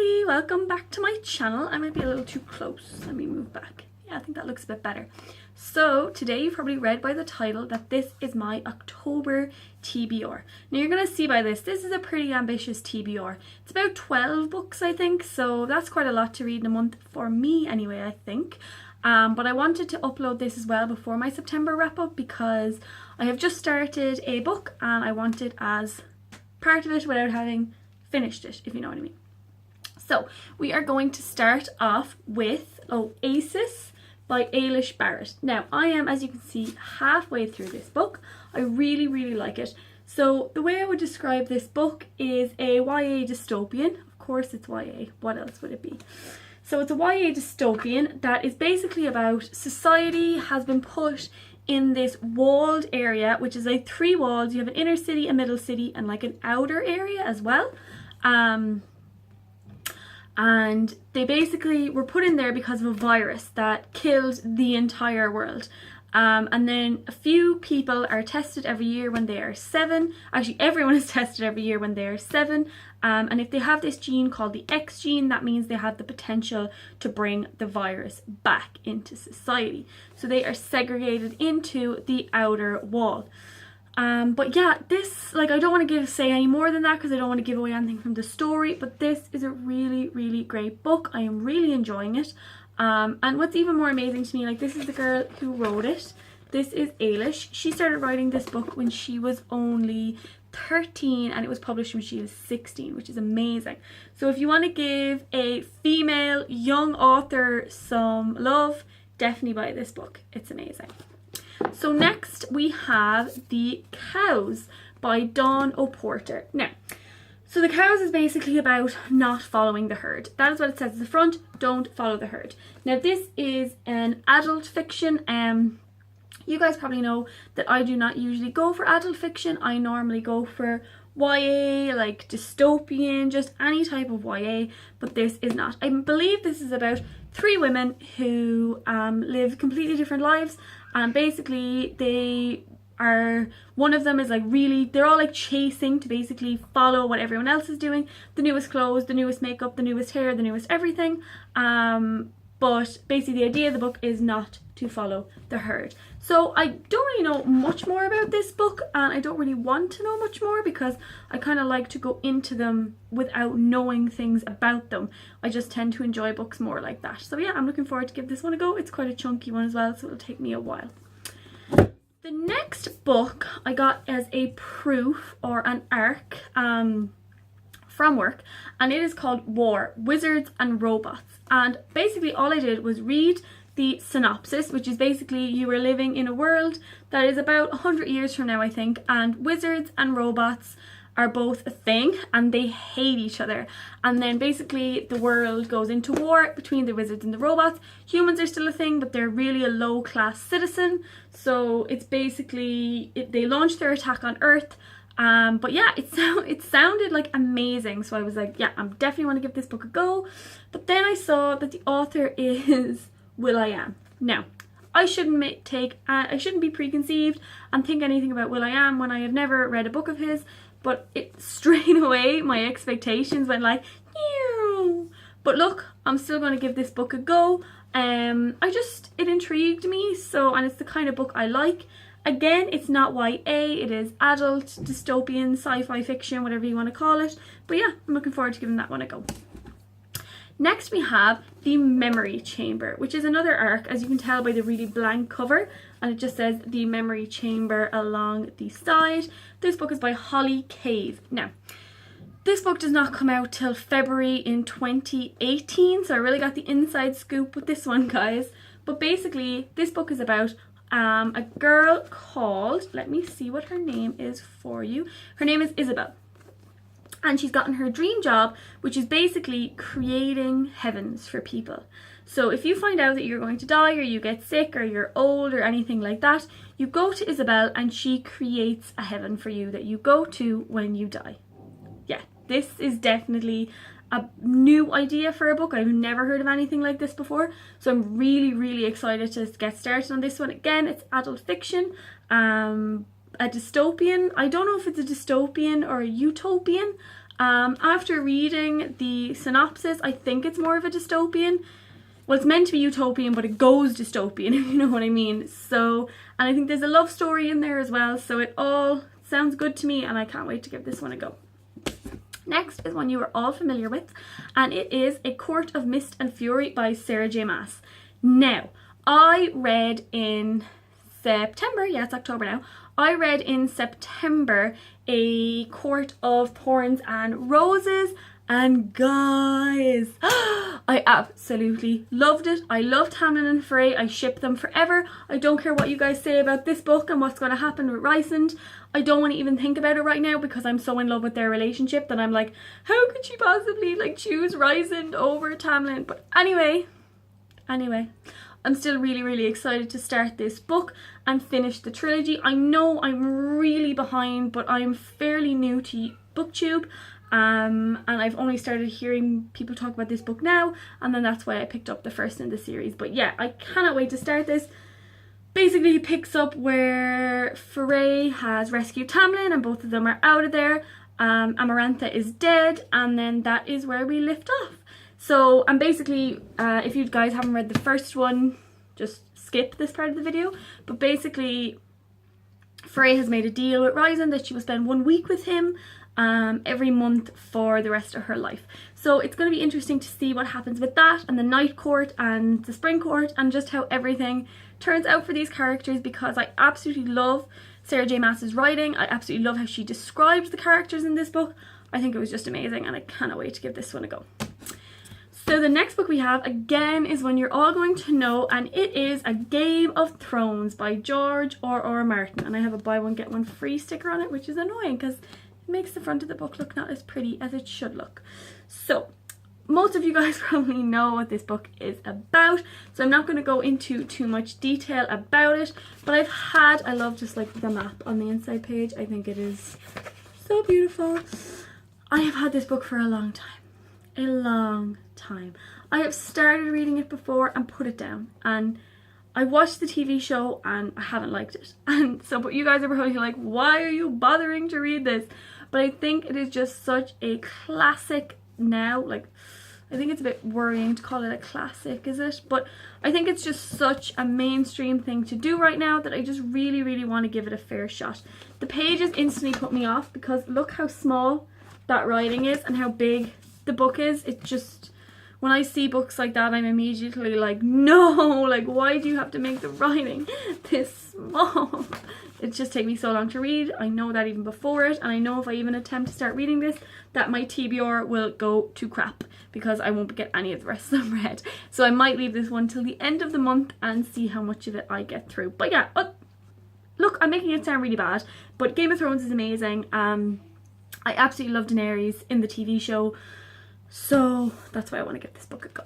everybody, welcome back to my channel. I might be a little too close. Let me move back. Yeah, I think that looks a bit better. So today you've probably read by the title that this is my October TBR. Now you're going to see by this is a pretty ambitious TBR. It's about 12 books I think, so that's quite a lot to read in a month for me anyway, I think. But I wanted to upload this as well before my September wrap up because I have just started a book and I want it as part of it without having finished it, if you know what I mean. So we are going to start off with Oasis by Ailish Barrett. Now I am, as you can see, halfway through this book. I really like it. So the way I would describe this book is a YA dystopian. Of course it's YA, what else would it be? So it's a YA dystopian that is basically about society has been put in this walled area, which is like 3 walls. You have an inner city, a middle city, and like an outer area as well. And they basically were put in there because of a virus that killed the entire world. And then a few people are tested every year when they are 7. Actually, everyone is tested every year when they are 7. And if they have this gene called the X gene, that means they have the potential to bring the virus back into society. So they are segregated into the outer wall. But yeah, this, like, I don't want to say any more than that because I don't want to give away anything from the story, but this is a really great book. I am really enjoying it. And what's even more amazing to me, like, this is the girl who wrote it. This is Ailish. She started writing this book when she was only 13 and it was published when she was 16, which is amazing. So if you want to give a female young author some love, definitely buy this book. It's amazing. So next we have The Cows by Dawn O'Porter. Now, so The Cows is basically about not following the herd. That is what it says at the front, don't follow the herd. Now this is an adult fiction. You guys probably know that I do not usually go for adult fiction. I normally go for YA, like dystopian, just any type of YA, but this is not. I believe this is about 3 women who live completely different lives, and basically they are, one of them is like really, they're all like chasing to basically follow what everyone else is doing, the newest clothes, the newest makeup, the newest hair, the newest everything. But basically the idea of the book is not to follow the herd. So I don't really know much more about this book, and I don't really want to know much more because I kind of like to go into them without knowing things about them. I just tend to enjoy books more like that. So yeah, I'm looking forward to give this one a go. It's quite a chunky one as well, so it'll take me a while. The next book I got as a proof or an arc from work, and it is called War, Wizards and Robots. And basically all I did was read the synopsis, which is basically you are living in a world that is about 100 years from now, I think, and wizards and robots are both a thing and they hate each other. And then basically the world goes into war between the wizards and the robots. Humans are still a thing, but they're really a low class citizen. So it's basically, they launch their attack on Earth. But yeah, it sounded like amazing. So I was like, yeah, I'm definitely want to give this book a go. But then I saw that the author is will.i.am. Now, I shouldn't be preconceived and think anything about will.i.am when I have never read a book of his, but it straight away my expectations went like, ew. But look, I'm still going to give this book a go. It intrigued me, and it's the kind of book I like. Again, it's not YA, it is adult, dystopian, sci-fi fiction, whatever you want to call it. But yeah, I'm looking forward to giving that one a go. Next we have The Memory Chamber, which is another arc, as you can tell by the really blank cover, and it just says The Memory Chamber along the side. This book is by Holly Cave. Now, this book does not come out till February in 2018, so I really got the inside scoop with this one, guys. But basically, this book is about a girl called, let me see what her name is for you. Her name is Isabel. And she's gotten her dream job, which is basically creating heavens for people. So if you find out that you're going to die, or you get sick, or you're old, or anything like that, you go to Isabel and she creates a heaven for you that you go to when you die. Yeah, this is definitely a new idea for a book. I've never heard of anything like this before. So I'm really excited to get started on this one. Again, it's adult fiction. A dystopian. I don't know if it's a dystopian or a utopian. After reading the synopsis, I think it's more of a dystopian. Well, it's meant to be utopian, but it goes dystopian, if you know what I mean. So, and I think there's a love story in there as well, so it all sounds good to me, and I can't wait to give this one a go. Next is one you are all familiar with, and it is A Court of Mist and Fury by Sarah J. Maas. Now, I read in September, yeah, it's October now, I read in September A Court of Thorns and Roses, and guys, I absolutely loved it. I loved Tamlin and Frey. I ship them forever. I don't care what you guys say about this book and what's going to happen with Rysand. I don't want to even think about it right now because I'm so in love with their relationship that I'm like, how could she possibly like choose Rysand over Tamlin? But anyway, I'm still really excited to start this book and finish the trilogy. I know I'm really behind, but I'm fairly new to BookTube. And I've only started hearing people talk about this book now, and then that's why I picked up the first in the series. But yeah, I cannot wait to start this. Basically, it picks up where Frey has rescued Tamlin and both of them are out of there. Amarantha is dead, and then that is where we lift off. So, and basically, if you guys haven't read the first one, just skip this part of the video. But basically, Frey has made a deal with Rysand that she will spend 1 week with him every month for the rest of her life. So it's going to be interesting to see what happens with that, and the Night Court and the Spring Court, and just how everything turns out for these characters, because I absolutely love Sarah J. Maas's writing. I absolutely love how she describes the characters in this book. I think it was just amazing, and I cannot wait to give this one a go. So the next book we have, again, is one you're all going to know, and it is A Game of Thrones by George R.R. Martin. And I have a buy one get one free sticker on it, which is annoying because it makes the front of the book look not as pretty as it should look. So most of you guys probably know what this book is about, so I'm not going to go into too much detail about it, but I love just like the map on the inside page. I think it is so beautiful. I have had this book for a long time. I have started reading it before and put it down, and I watched the TV show and I haven't liked it. And so, but you guys are probably like, why are you bothering to read this? But I think it is just such a classic now. Like, I think it's a bit worrying to call it a classic, is it? But I think it's just such a mainstream thing to do right now that I just really want to give it a fair shot. The pages instantly put me off because look how small that writing is and how big the book is. It just, when I see books like that, I'm immediately like, no, like, why do you have to make the writing this small? It just takes me so long to read. I know that even before it, and I know if I even attempt to start reading this, that my TBR will go to crap because I won't get any of the rest of them read. So I might leave this one till the end of the month and see how much of it I get through. But yeah, look, I'm making it sound really bad, but Game of Thrones is amazing. I absolutely love Daenerys in the TV show, so that's why I want to give this book a go.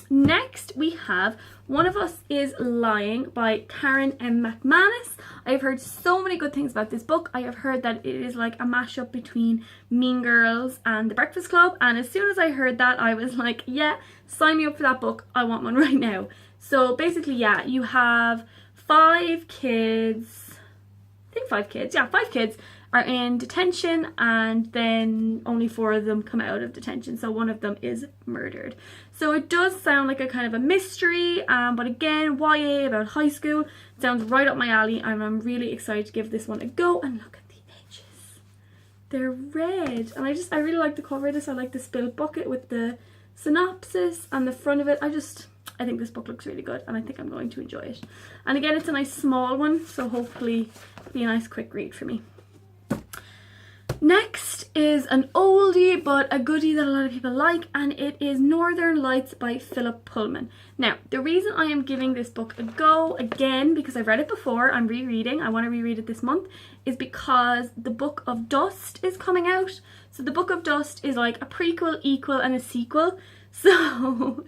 Next we have One of Us is Lying by Karen M. McManus. I've heard so many good things about this book. I have heard that it is like a mashup between Mean Girls and The Breakfast Club, and as soon as I heard that, I was like, yeah, sign me up for that book. I want one right now. So basically, yeah, you have 5 kids, I think 5 kids, yeah, 5 kids are in detention, and then only 4 of them come out of detention, so one of them is murdered. So it does sound like a kind of a mystery, but again, YA about high school. It sounds right up my alley, and I'm really excited to give this one a go. And look at the edges, they're red, and I really like the cover of this. I like the spilled bucket with the synopsis and the front of it. I think this book looks really good, and I think I'm going to enjoy it. And again, it's a nice small one, so hopefully it'll be a nice quick read for me. Next is an oldie but a goodie that a lot of people like, and it is Northern Lights by Philip Pullman. Now, the reason I am giving this book a go again, because I've read it before, I'm rereading, I want to reread it this month, is because the Book of Dust is coming out. So the Book of Dust is like a prequel, equal, and a sequel. So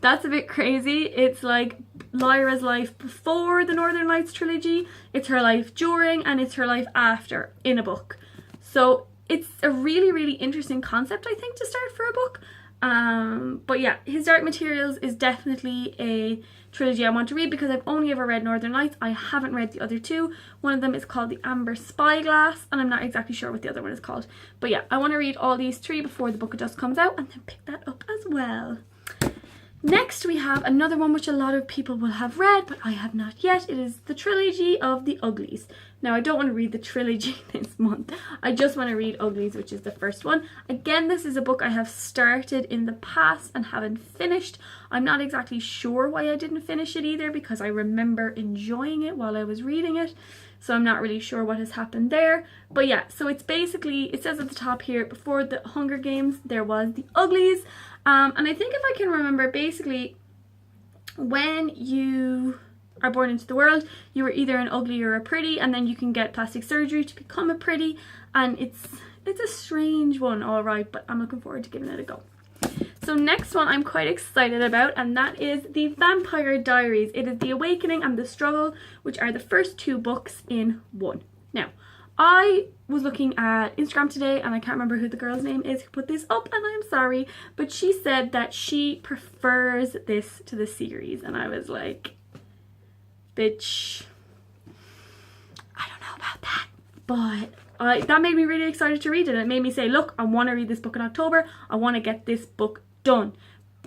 that's a bit crazy. It's like Lyra's life before the Northern Lights trilogy, it's her life during, and it's her life after in a book. So it's a really interesting concept, I think, to start for a book. But yeah, His Dark Materials is definitely a trilogy I want to read because I've only ever read Northern Lights. I haven't read the other two. One of them is called The Amber Spyglass, and I'm not exactly sure what the other one is called. But yeah, I want to read all these three before the Book of Dust comes out and then pick that up as well. Next we have another one which a lot of people will have read, but I have not yet. It is the trilogy of the Uglies. Now, I don't want to read the trilogy this month. I just want to read Uglies, which is the first one. Again, this is a book I have started in the past and haven't finished. I'm not exactly sure why I didn't finish it either, because I remember enjoying it while I was reading it. So I'm not really sure what has happened there. But yeah, so it's basically, it says at the top here, before the Hunger Games, there was the Uglies. And I think if I can remember, basically, when you are born into the world, you are either an ugly or a pretty, and then you can get plastic surgery to become a pretty. And it's a strange one, all right, but I'm looking forward to giving it a go. So next one I'm quite excited about, and that is the Vampire Diaries. It is The Awakening and The Struggle, which are the first two books in one. Now, I was looking at Instagram today, and I can't remember who the girl's name is who put this up, and I'm sorry, but she said that she prefers this to the series, and I was like, bitch, I don't know about that, but that made me really excited to read it. It made me say, look, I want to read this book in October. I want to get this book done.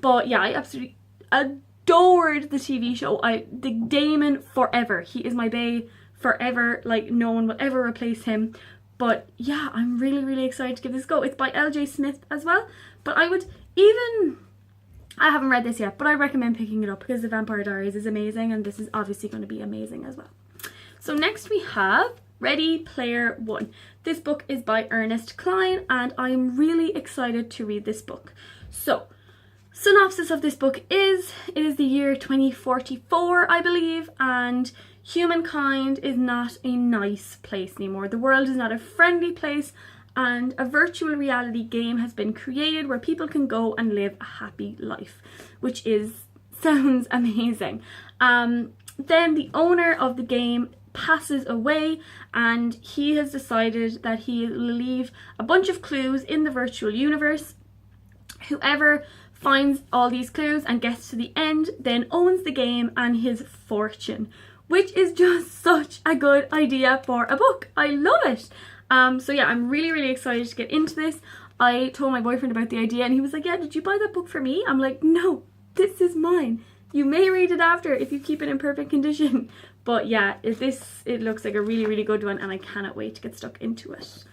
But yeah, I absolutely adored the TV show. The Damon forever. He is my bae forever. Like, no one will ever replace him. But yeah, I'm really, really excited to give this a go. It's by L.J. Smith as well. But I haven't read this yet, but I recommend picking it up because The Vampire Diaries is amazing, and this is obviously going to be amazing as well. So next we have Ready Player One. This book is by Ernest Cline, and I'm really excited to read this book. So, synopsis of this book is, it is the year 2044, I believe, and humankind is not a nice place anymore. The world is not a friendly place, and a virtual reality game has been created where people can go and live a happy life, which sounds amazing. Then the owner of the game passes away, and he has decided that he will leave a bunch of clues in the virtual universe. Whoever finds all these clues and gets to the end then owns the game and his fortune, which is just such a good idea for a book. I love it. So yeah, I'm really, really excited to get into this. I told my boyfriend about the idea, and he was like, yeah, did you buy that book for me? I'm like, no, this is mine. You may read it after if you keep it in perfect condition. But yeah, it looks like a really, really good one, and I cannot wait to get stuck into it.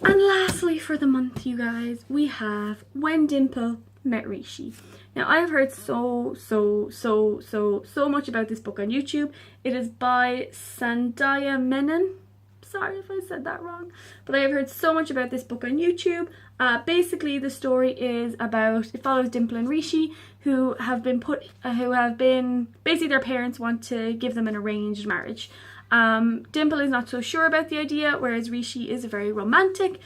And lastly for the month, you guys, we have When Dimple Met Rishi. Now, I've heard so much about this book on YouTube. It is by Sandhya Menon. Sorry if I said that wrong, but I have heard so much about this book on YouTube. Basically, the story is about, it follows Dimple and Rishi, who have been basically their parents want to give them an arranged marriage. Dimple is not so sure about the idea, whereas Rishi is very romantic.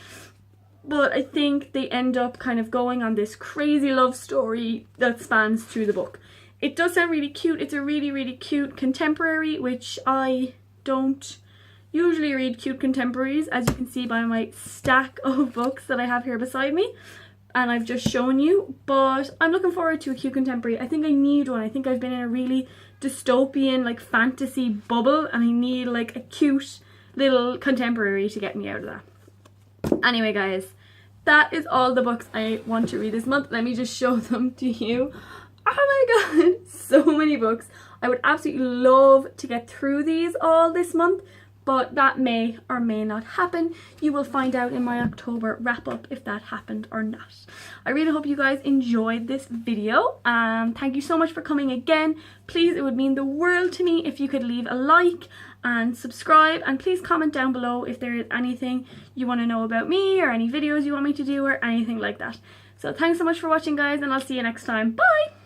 But I think they end up kind of going on this crazy love story that spans through the book. It does sound really cute. It's a really, really cute contemporary, which I don't usually read cute contemporaries, as you can see by my stack of books that I have here beside me, and I've just shown you. But I'm looking forward to a cute contemporary. I think I need one. I think I've been in a really dystopian, like, fantasy bubble, and I need like a cute little contemporary to get me out of that. Anyway, guys, that is all the books I want to read this month. Let me just show them to you. Oh my god, so many books. I would absolutely love to get through these all this month, but that may or may not happen. You will find out in my October wrap up if that happened or not. I really hope you guys enjoyed this video. Thank you so much for coming again. Please, it would mean the world to me if you could leave a like and subscribe, and please comment down below if there is anything you want to know about me or any videos you want me to do or anything like that. So thanks so much for watching, guys, and I'll see you next time. Bye!